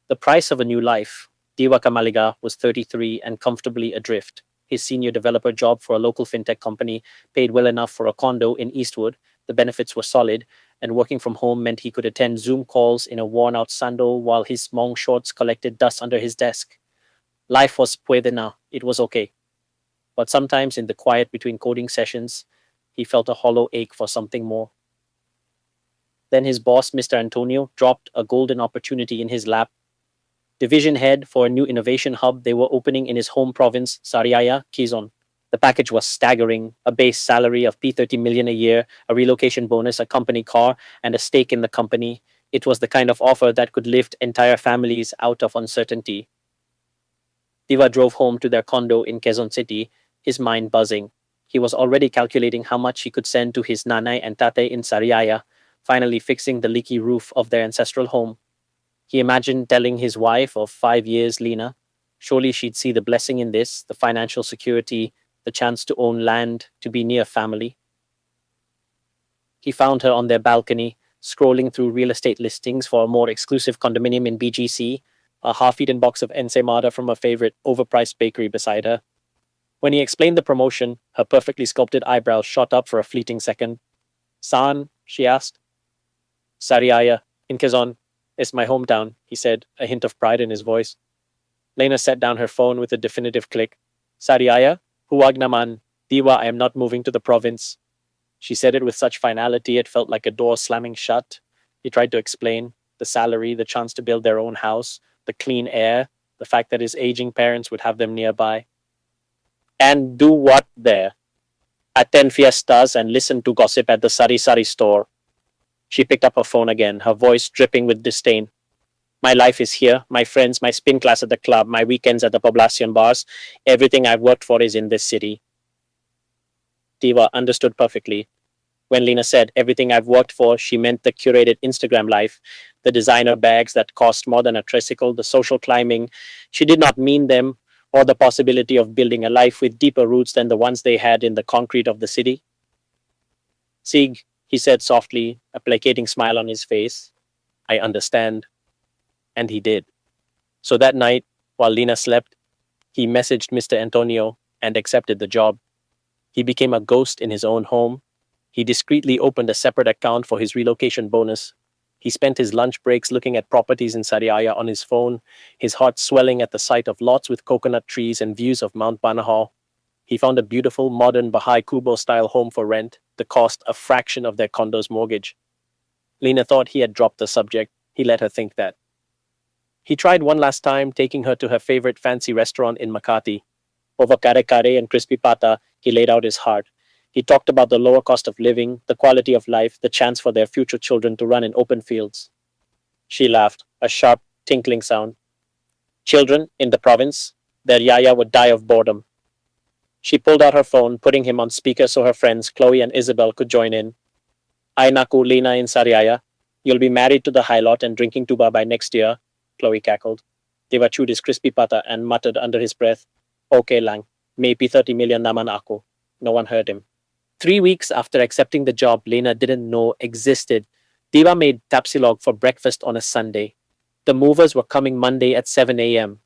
The price of a new life. Diwa Kamaliga was 33 and comfortably adrift. His senior developer job for a local fintech company paid well enough for a condo in Eastwood. The benefits were solid, and working from home meant he could attend Zoom calls in a worn out sandal while his long shorts collected dust under his desk. Life was puede na. It was okay. But sometimes in the quiet between coding sessions, he felt a hollow ache for something more. Then his boss, Mr. Antonio, dropped a golden opportunity in his lap. Division head for a new innovation hub they were opening in his home province, Sariaya, Quezon. The package was staggering: a base salary of P30 million a year, a relocation bonus, a company car, and a stake in the company. It was the kind of offer that could lift entire families out of uncertainty. Diva drove home to their condo in Quezon City, his mind buzzing. He was already calculating how much he could send to his nanay and tate in Sariaya, finally fixing the leaky roof of their ancestral home. He imagined telling his wife of 5 years, Lena, surely she'd see the blessing in this, the financial security, the chance to own land, to be near family. He found her on their balcony, scrolling through real estate listings for a more exclusive condominium in BGC, a half eaten box of ensaymada from a favorite overpriced bakery beside her. When he explained the promotion, her perfectly sculpted eyebrows shot up for a fleeting second. Saan? She asked. Sariaya, in Quezon. It's my hometown, he said, a hint of pride in his voice. Lena set down her phone with a definitive click. Sariaya? Huwag naman. Diwa, I am not moving to the province. She said it with such finality it felt like a door slamming shut. He tried to explain the salary, the chance to build their own house, the clean air, the fact that his aging parents would have them nearby. And do what there? Attend fiestas and listen to gossip at the Sari Sari store. She picked up her phone again, her voice dripping with disdain. My life is here, my friends, my spin class at the club, my weekends at the Poblacion bars. Everything I've worked for is in this city. Diva understood perfectly. When Lena said everything I've worked for, she meant the curated Instagram life, the designer bags that cost more than a tricycle, the social climbing. She did not mean them, or the possibility of building a life with deeper roots than the ones they had in the concrete of the city. Sig, he said softly, a placating smile on his face. I understand. And he did. So that night, while Lena slept, he messaged Mr. Antonio and accepted the job. He became a ghost in his own home. He discreetly opened a separate account for his relocation bonus. He spent his lunch breaks looking at properties in Sariaya on his phone, his heart swelling at the sight of lots with coconut trees and views of Mount Banahal. He found a beautiful, modern Baha'i Kubo-style home for rent, the cost a fraction of their condo's mortgage. Lena thought he had dropped the subject. He let her think that. He tried one last time, taking her to her favorite fancy restaurant in Makati. Over kare kare and crispy pata, he laid out his heart. He talked about the lower cost of living, the quality of life, the chance for their future children to run in open fields. She laughed, a sharp, tinkling sound. Children in the province, their yaya would die of boredom. She pulled out her phone, putting him on speaker so her friends, Chloe and Isabel, could join in. Ay naku, Lina in Sariaya. You'll be married to the high lot and drinking tuba by next year, Chloe cackled. Deva chewed his crispy pata and muttered under his breath, Okay lang, may 30 million naman ako. No one heard him. 3 weeks after accepting the job Lena didn't know existed, Deva made tapsilog for breakfast on a Sunday. The movers were coming Monday at 7 a.m.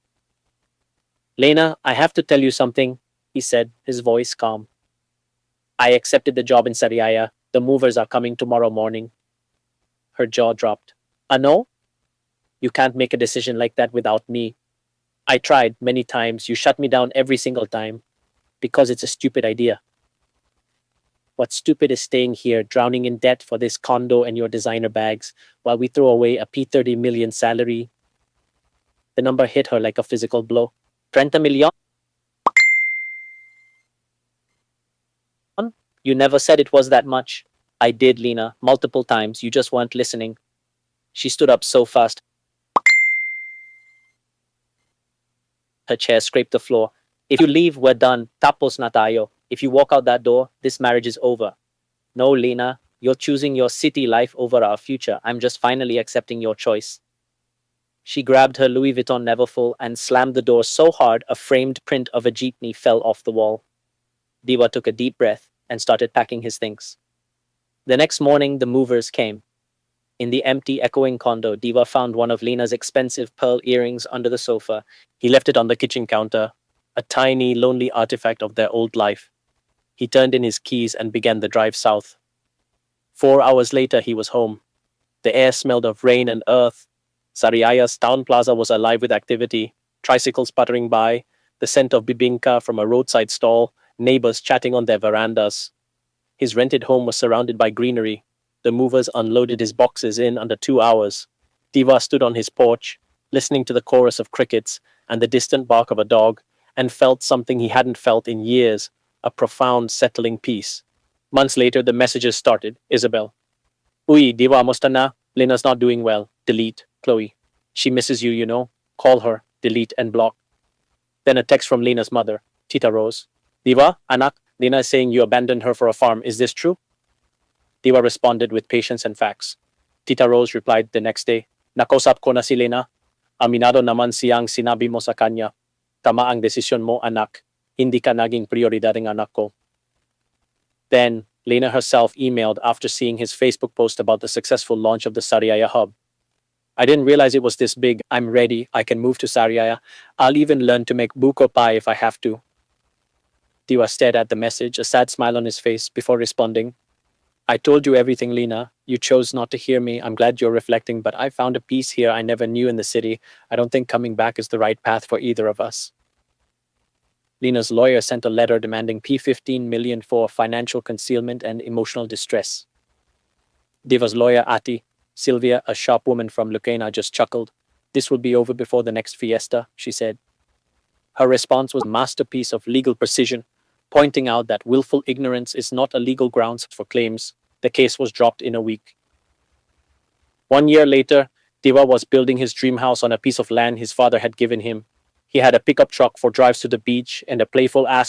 Lena, I have to tell you something, he said, his voice calm. I accepted the job in Sariaya. The movers are coming tomorrow morning. Her jaw dropped. No? You can't make a decision like that without me. I tried many times. You shut me down every single time. Because it's a stupid idea. What's stupid is staying here, drowning in debt for this condo and your designer bags, while we throw away a P30 million salary. The number hit her like a physical blow. 30 million? You never said it was that much. I did, Lena, multiple times. You just weren't listening. She stood up so fast her chair scraped the floor. If you leave, we're done. Tapos na tayo. If you walk out that door, this marriage is over. No, Lena, you're choosing your city life over our future. I'm just finally accepting your choice. She grabbed her Louis Vuitton Neverfull and slammed the door so hard a framed print of a jeepney fell off the wall. Diva took a deep breath and started packing his things. The next morning, the movers came. In the empty, echoing condo, Diva found one of Lena's expensive pearl earrings under the sofa. He left it on the kitchen counter, a tiny, lonely artifact of their old life. He turned in his keys and began the drive south. 4 hours later, he was home. The air smelled of rain and earth. Sariaya's town plaza was alive with activity, tricycles puttering by, the scent of bibinka from a roadside stall, neighbors chatting on their verandas. His rented home was surrounded by greenery. The movers unloaded his boxes in under 2 hours. Diva stood on his porch, listening to the chorus of crickets and the distant bark of a dog, and felt something he hadn't felt in years, a profound, settling peace. Months later, the messages started. Isabel. Uy, Diva, musta na? Lina's not doing well. Delete. Chloe. She misses you, you know. Call her. Delete and block. Then a text from Lena's mother, Tita Rose. Diva, anak, Lena is saying you abandoned her for a farm. Is this true? Diva responded with patience and facts. Tita Rose replied the next day, Nakosap ko na si Lena. Aminado naman siyang sinabi mo sa kanya. Tama ang desisyon mo, anak. Hindi ka naging prioridad ng anak ko. Then, Lena herself emailed after seeing his Facebook post about the successful launch of the Sariaya hub. I didn't realize it was this big. I'm ready. I can move to Sariaya. I'll even learn to make buko pie if I have to. Diwa stared at the message, a sad smile on his face, before responding. I told you everything, Lena. You chose not to hear me. I'm glad you're reflecting, but I found a peace here I never knew in the city. I don't think coming back is the right path for either of us. Lena's lawyer sent a letter demanding P15 million for financial concealment and emotional distress. Diva's lawyer, Ati, Sylvia, a sharp woman from Lucena, just chuckled. This will be over before the next fiesta, she said. Her response was a masterpiece of legal precision, pointing out that willful ignorance is not a legal grounds for claims. The case was dropped in a week. 1 year later, Diva was building his dream house on a piece of land his father had given him. He had a pickup truck for drives to the beach and a playful ass